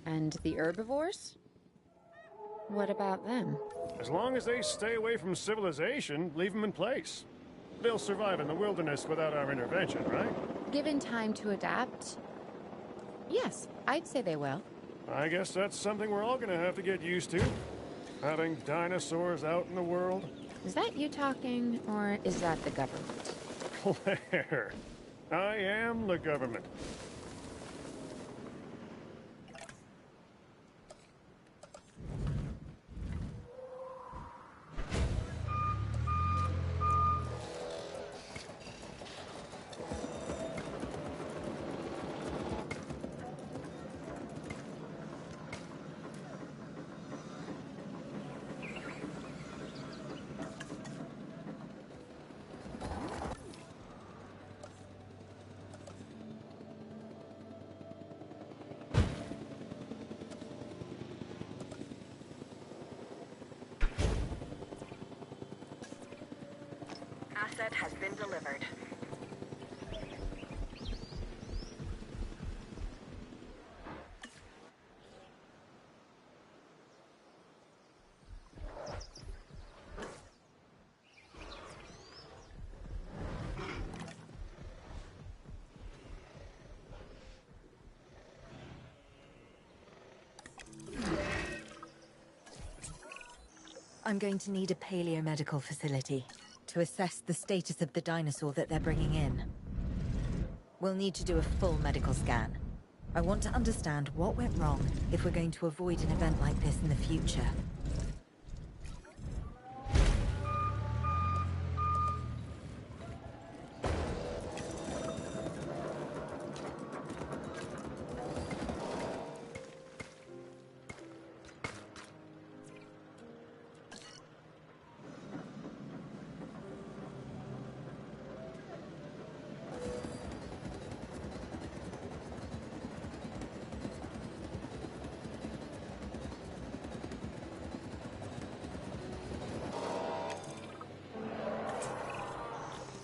And the herbivores? What about them? As long as they stay away from civilization, leave them in place. They'll survive in the wilderness without our intervention, right? Given time to adapt? Yes, I'd say they will. I guess that's something we're all gonna have to get used to. Having dinosaurs out in the world. Is that you talking, or is that the government? Claire, I am the government. Asset has been delivered. I'm going to need a paleomedical facility to assess the status of the dinosaur that they're bringing in. We'll need to do a full medical scan. I want to understand what went wrong if we're going to avoid an event like this in the future.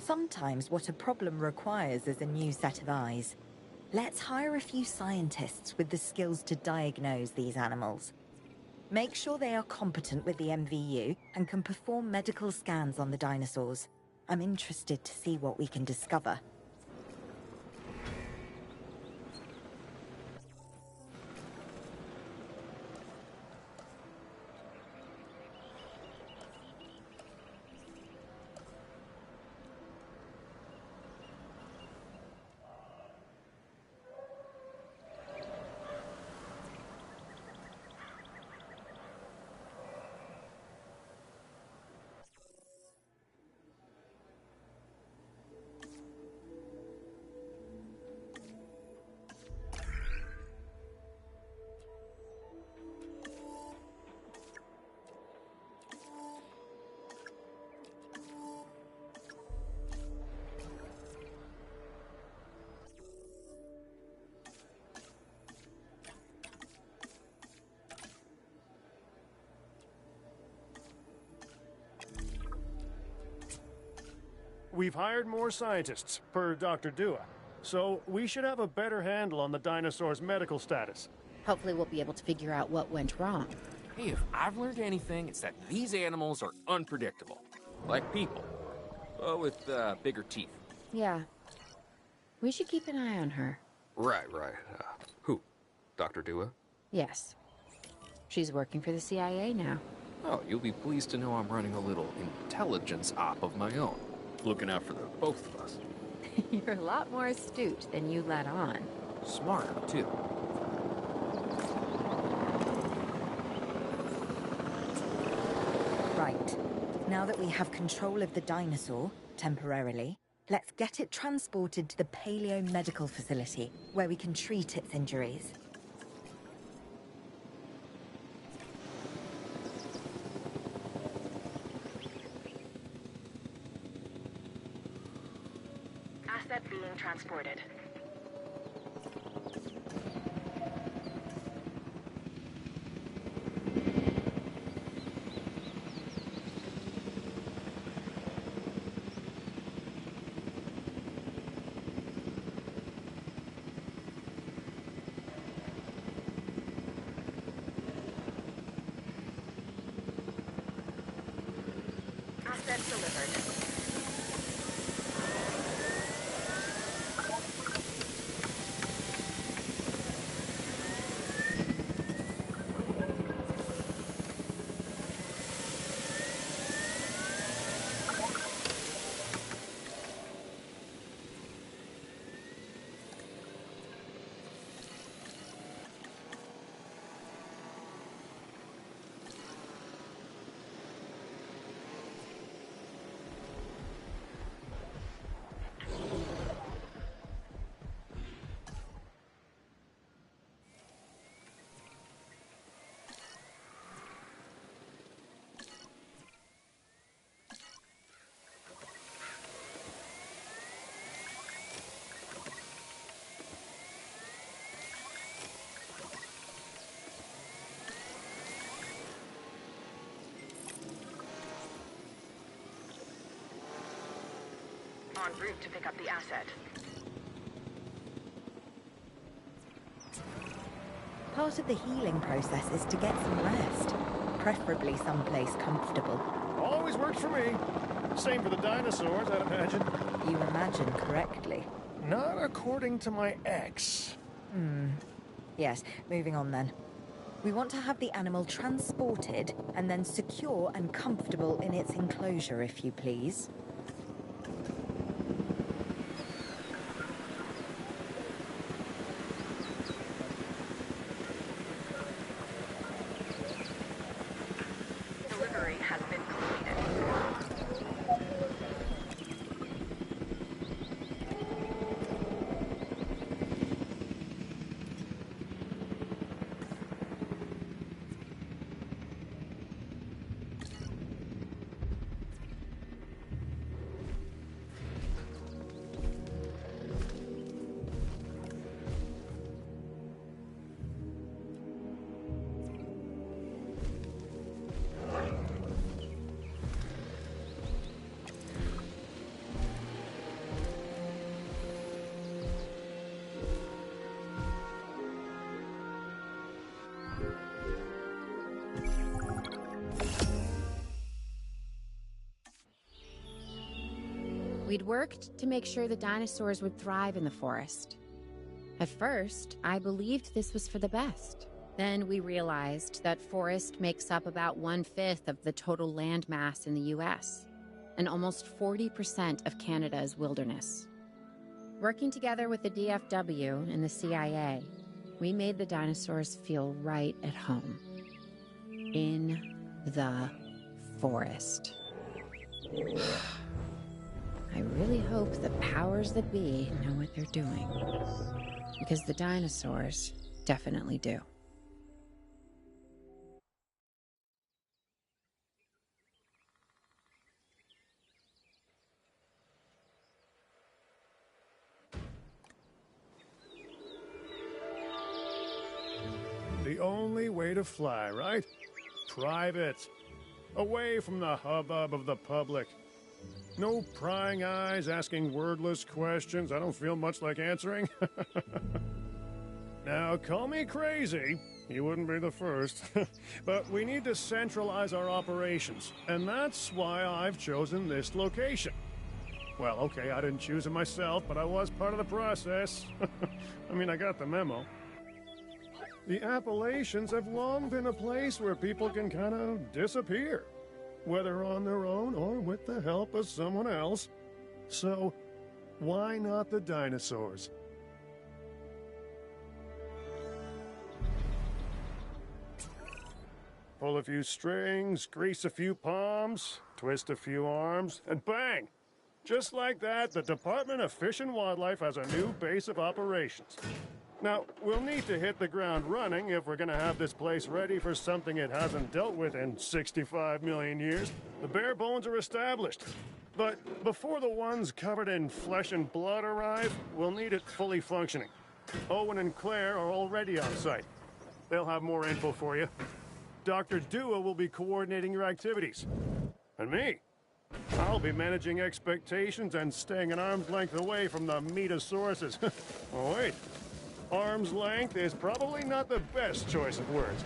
Sometimes what a problem requires is a new set of eyes. Let's hire a few scientists with the skills to diagnose these animals. Make sure they are competent with the MVU and can perform medical scans on the dinosaurs. I'm interested to see what we can discover. We've hired more scientists, per Dr. Dua. So we should have a better handle on the dinosaur's medical status. Hopefully we'll be able to figure out what went wrong. Hey, if I've learned anything, it's that these animals are unpredictable. Like people. But with bigger teeth. Yeah. We should keep an eye on her. Right. Who? Dr. Dua? Yes. She's working for the CIA now. Oh, you'll be pleased to know I'm running a little intelligence op of my own. Looking out for the both of us. You're a lot more astute than you let on. Smarter, too. Right. Now that we have control of the dinosaur, temporarily, let's get it transported to the paleomedical facility, where we can treat its injuries. Asset being transported. Asset delivered. En route to pick up the asset. Part of the healing process is to get some rest, preferably someplace comfortable. Always works for me. Same for the dinosaurs, I'd imagine. You imagine correctly. Not according to my ex. Yes, moving on then. We want to have the animal transported and then secure and comfortable in its enclosure, if you please. Delivery has been completed. We'd worked to make sure the dinosaurs would thrive in the forest. At first, I believed this was for the best. Then we realized that forest makes up about 1/5 of the total land mass in the US, and almost 40% of Canada's wilderness. Working together with the DFW and the CIA, we made the dinosaurs feel right at home. In the forest. I really hope the powers that be know what they're doing. Because the dinosaurs definitely do. The only way to fly, right? Private. Away from the hubbub of the public. No prying eyes asking wordless questions I don't feel much like answering. Now, call me crazy. You wouldn't be the first. But we need to centralize our operations, and that's why I've chosen this location. Well, okay, I didn't choose it myself, but I was part of the process. I mean, I got the memo. The Appalachians have long been a place where people can kind of disappear, whether on their own or with the help of someone else. So, why not the dinosaurs? Pull a few strings, grease a few palms, twist a few arms, and bang! Just like that, the Department of Fish and Wildlife has a new base of operations. Now, we'll need to hit the ground running if we're gonna have this place ready for something it hasn't dealt with in 65 million years. The bare bones are established. But before the ones covered in flesh and blood arrive, we'll need it fully functioning. Owen and Claire are already on site. They'll have more info for you. Dr. Dua will be coordinating your activities. And me, I'll be managing expectations and staying an arm's length away from the meatosauruses. Oh, wait. Arm's length is probably not the best choice of words.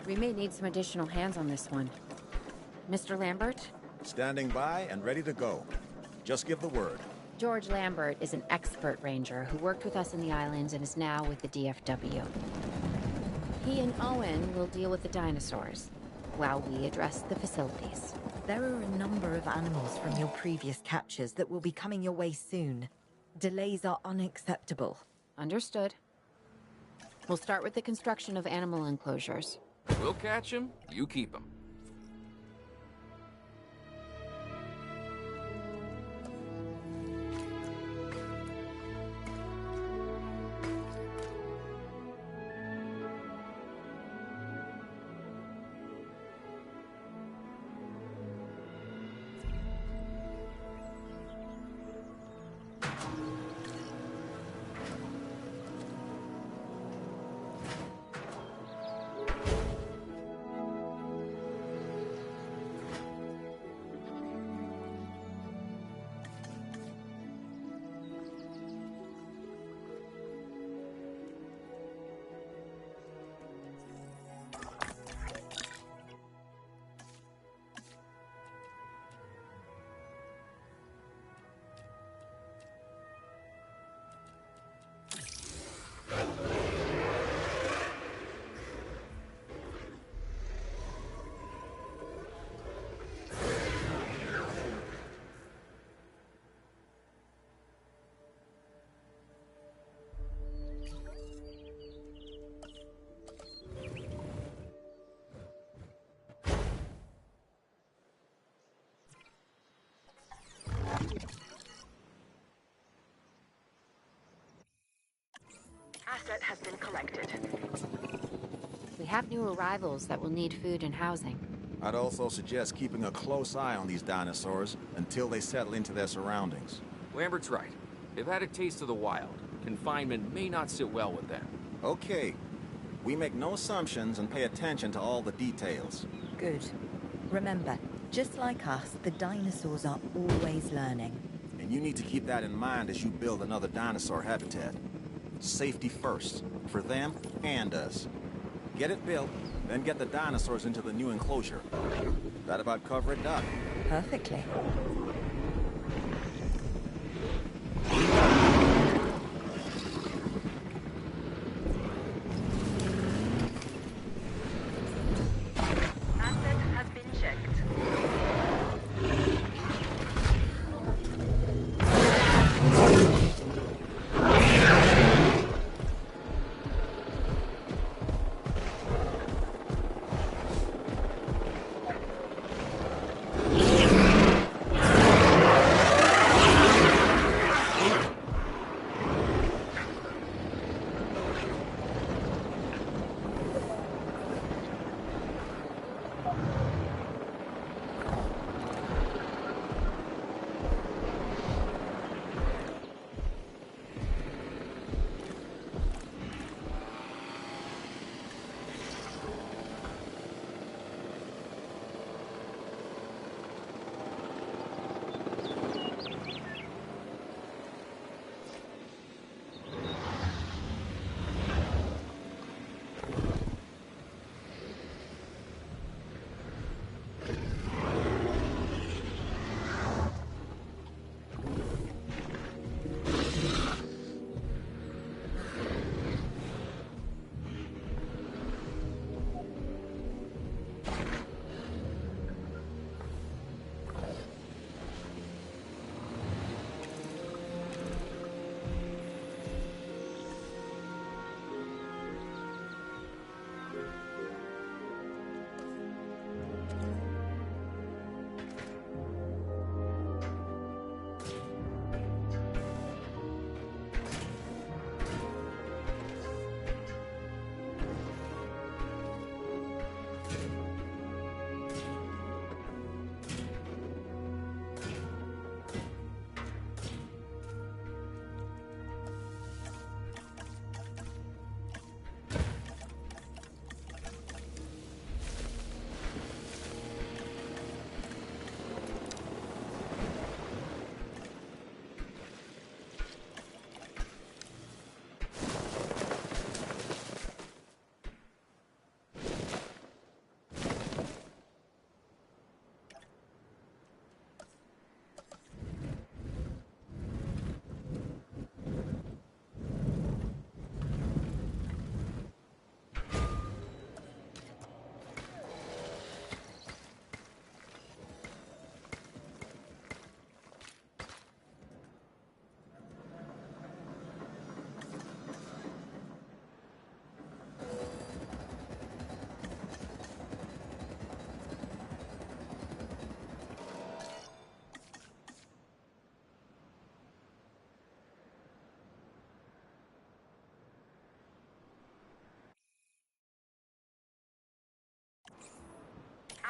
We may need some additional hands on this one. Mr. Lambert, Standing by and ready to go. Just give the word. George Lambert is an expert ranger who worked with us in the islands and is now with the DFW. He and Owen will deal with the dinosaurs, while we address the facilities. There are a number of animals from your previous captures that will be coming your way soon. Delays are unacceptable. Understood. We'll start with the construction of animal enclosures. We'll catch him, you keep him. Asset has been collected. We have new arrivals that will need food and housing. I'd also suggest keeping a close eye on these dinosaurs until they settle into their surroundings. Lambert's right. They've had a taste of the wild. Confinement may not sit well with them. Okay. We make no assumptions and pay attention to all the details. Good. Remember, just like us, the dinosaurs are always learning. And you need to keep that in mind as you build another dinosaur habitat. Safety first, for them and us. Get it built, then get the dinosaurs into the new enclosure. That about cover it, Doc? Perfectly. Asset has been checked.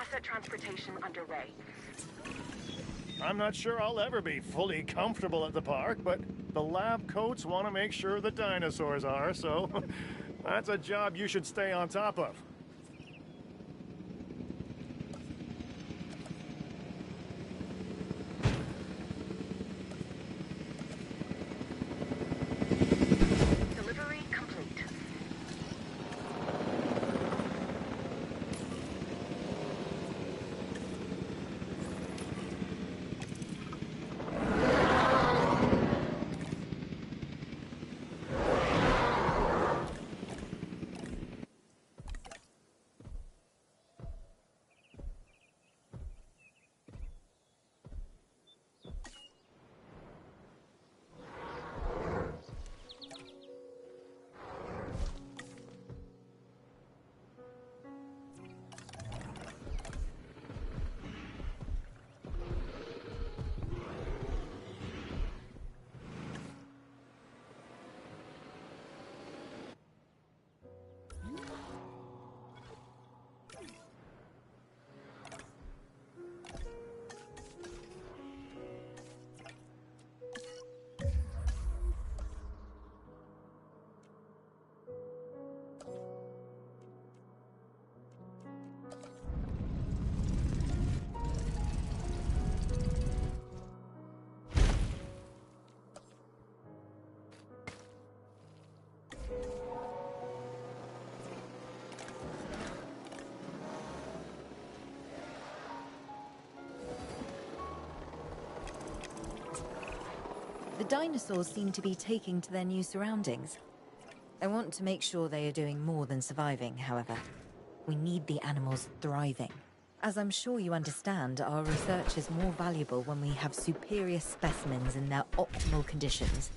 Asset transportation underway. I'm not sure I'll ever be fully comfortable at the park, but the lab coats want to make sure the dinosaurs are, so that's a job you should stay on top of. Delivery complete. The dinosaurs seem to be taking to their new surroundings. I want to make sure they are doing more than surviving, however. We need the animals thriving. As I'm sure you understand, our research is more valuable when we have superior specimens in their optimal conditions.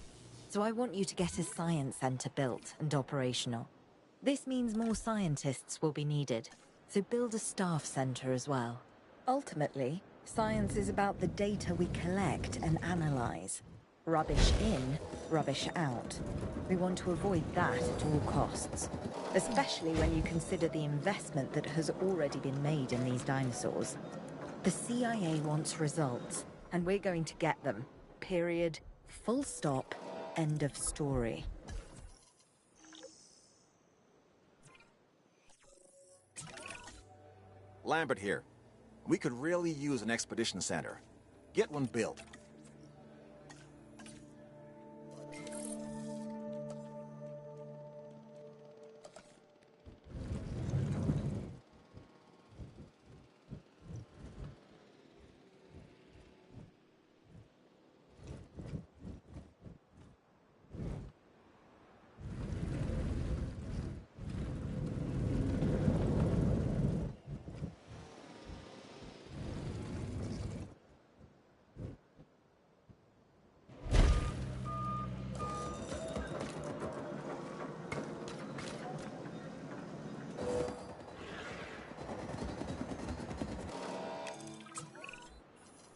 So I want you to get a science center built and operational. This means more scientists will be needed, so build a staff center as well. Ultimately, science is about the data we collect and analyze. Rubbish in, rubbish out. We want to avoid that at all costs, especially when you consider the investment that has already been made in these dinosaurs. The CIA wants results, and we're going to get them. Period. Full stop. End of story. Lambert here. We could really use an expedition center. Get one built.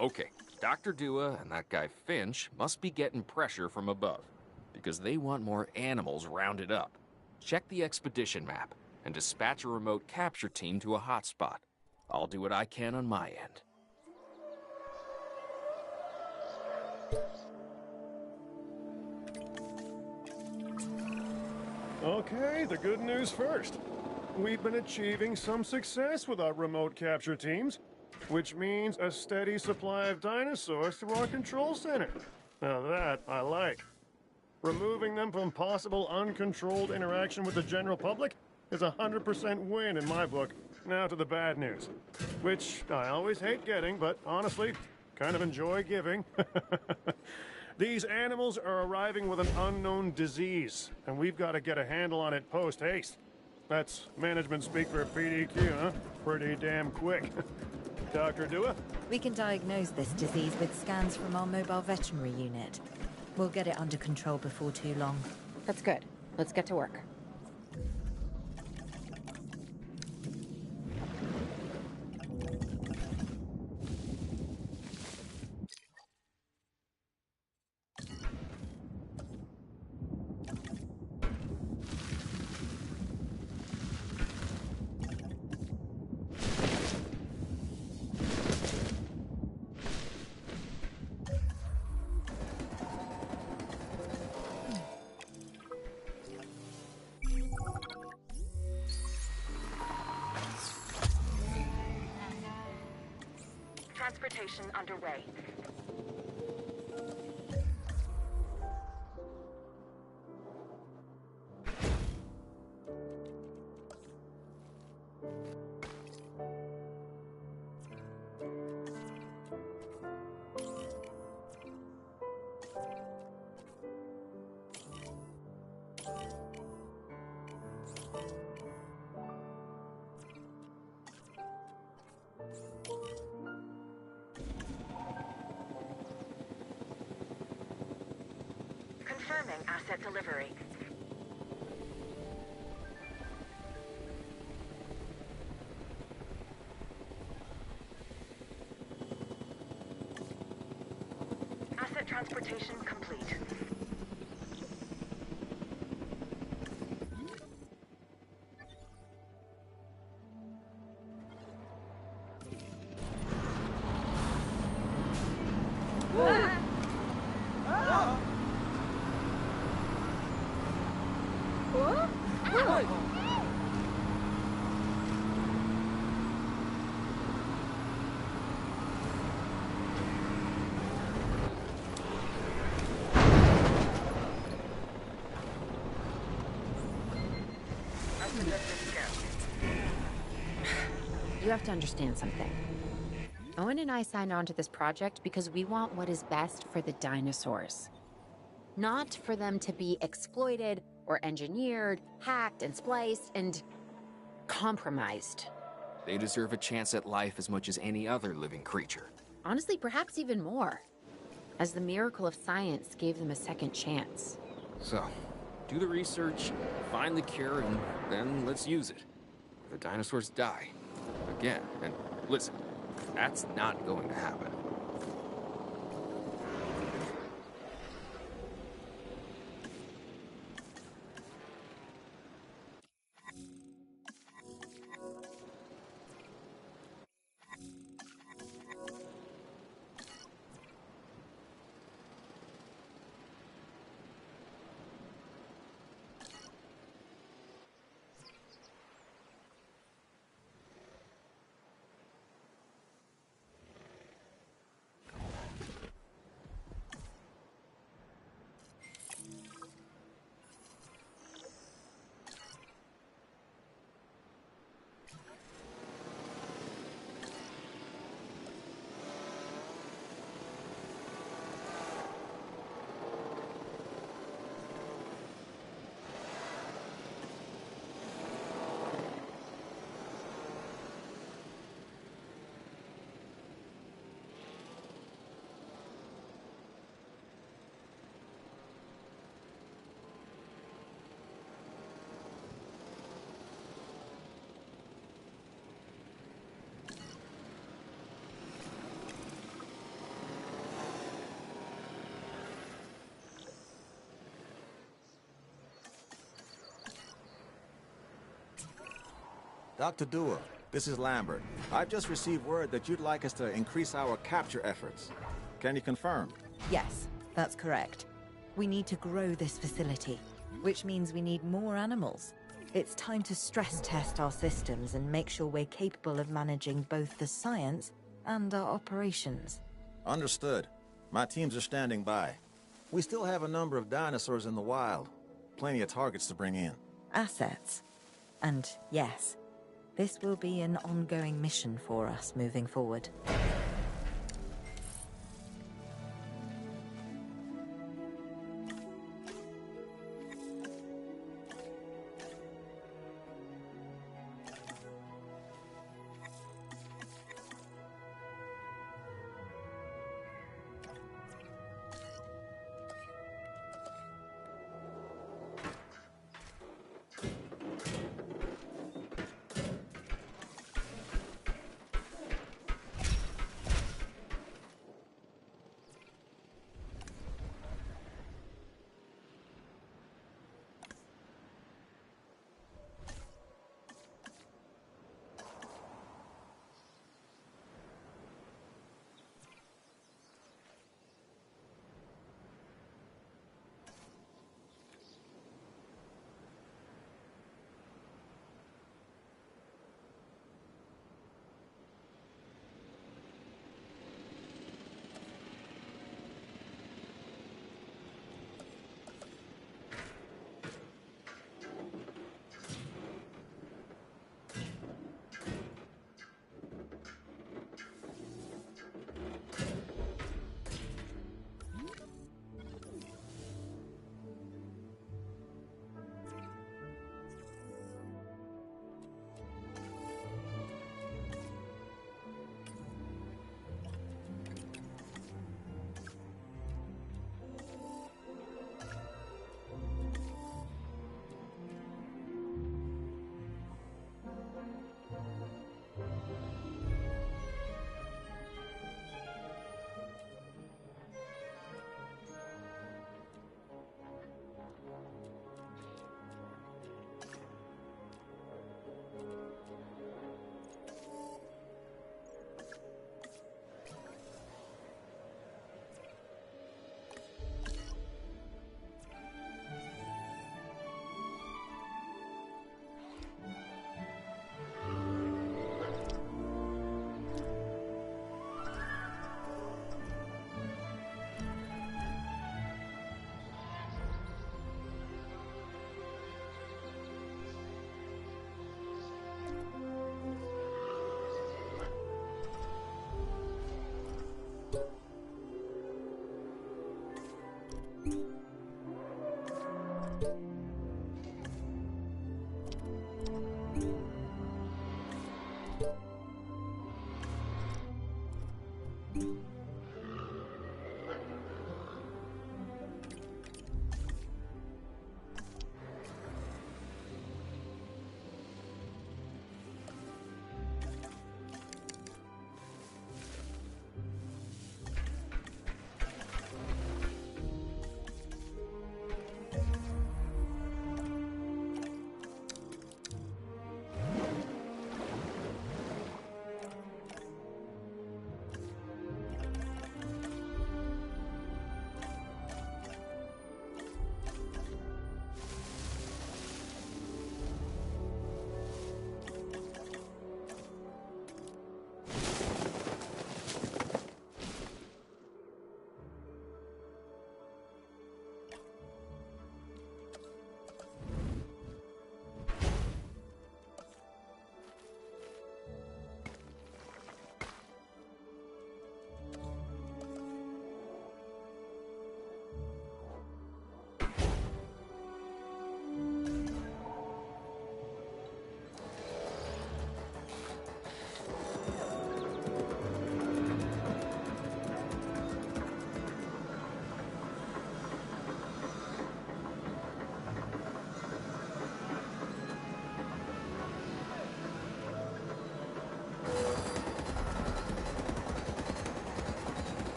Okay, Dr. Dua and that guy Finch must be getting pressure from above, because they want more animals rounded up. Check the expedition map, and dispatch a remote capture team to a hotspot. I'll do what I can on my end. Okay, the good news first. We've been achieving some success with our remote capture teams, which means a steady supply of dinosaurs to our control center. Now that I like. Removing them from possible uncontrolled interaction with the general public is a 100% win in my book. Now to the bad news, which I always hate getting, but honestly, kind of enjoy giving. These animals are arriving with an unknown disease, and we've got to get a handle on it post-haste. That's management speak for PDQ, huh? Pretty damn quick. Dr. Dua? We can diagnose this disease with scans from our mobile veterinary unit. We'll get it under control before too long. That's good. Let's get to work. Transportation underway. Confirming asset delivery. Asset transportation complete. You have to understand something. Owen and I signed on to this project because we want what is best for the dinosaurs. Not for them to be exploited or engineered, hacked and spliced and compromised. They deserve a chance at life as much as any other living creature. Honestly, perhaps even more, as the miracle of science gave them a second chance. So, do the research, find the cure, and then let's use it. The dinosaurs die. Again, and listen, that's not going to happen. Dr. Dua, this is Lambert. I've just received word that you'd like us to increase our capture efforts. Can you confirm? Yes, that's correct. We need to grow this facility, which means we need more animals. It's time to stress test our systems and make sure we're capable of managing both the science and our operations. Understood. My teams are standing by. We still have a number of dinosaurs in the wild. Plenty of targets to bring in. Assets. And yes, this will be an ongoing mission for us moving forward.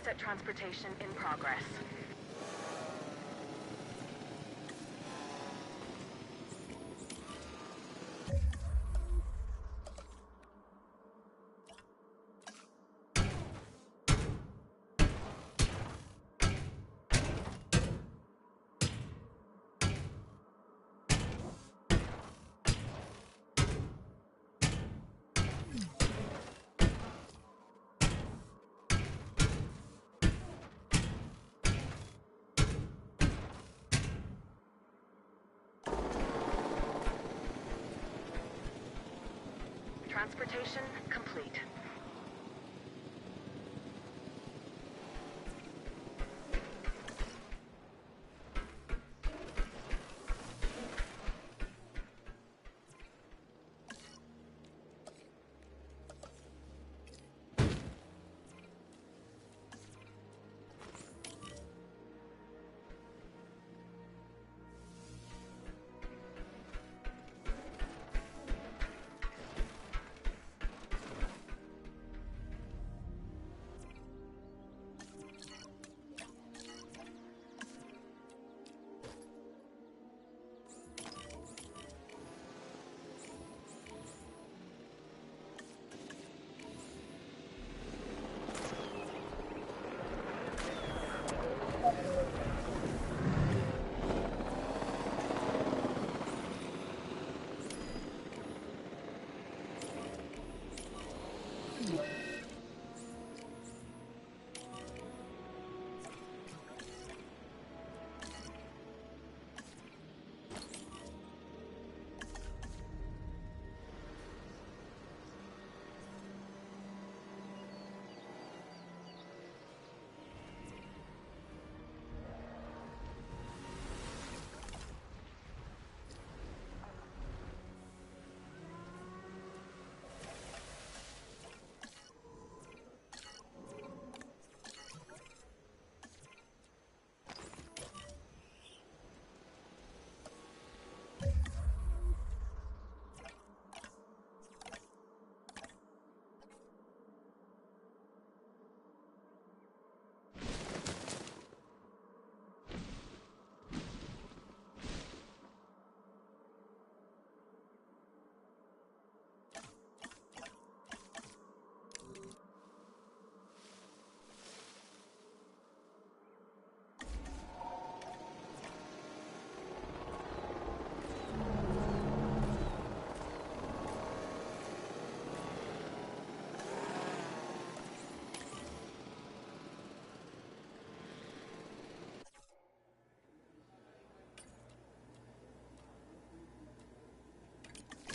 Asset transportation in progress. Transportation complete.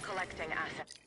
Collecting assets.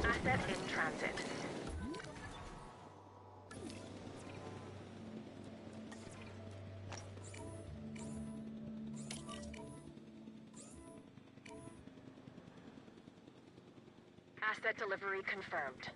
Asset in transit. Asset delivery confirmed.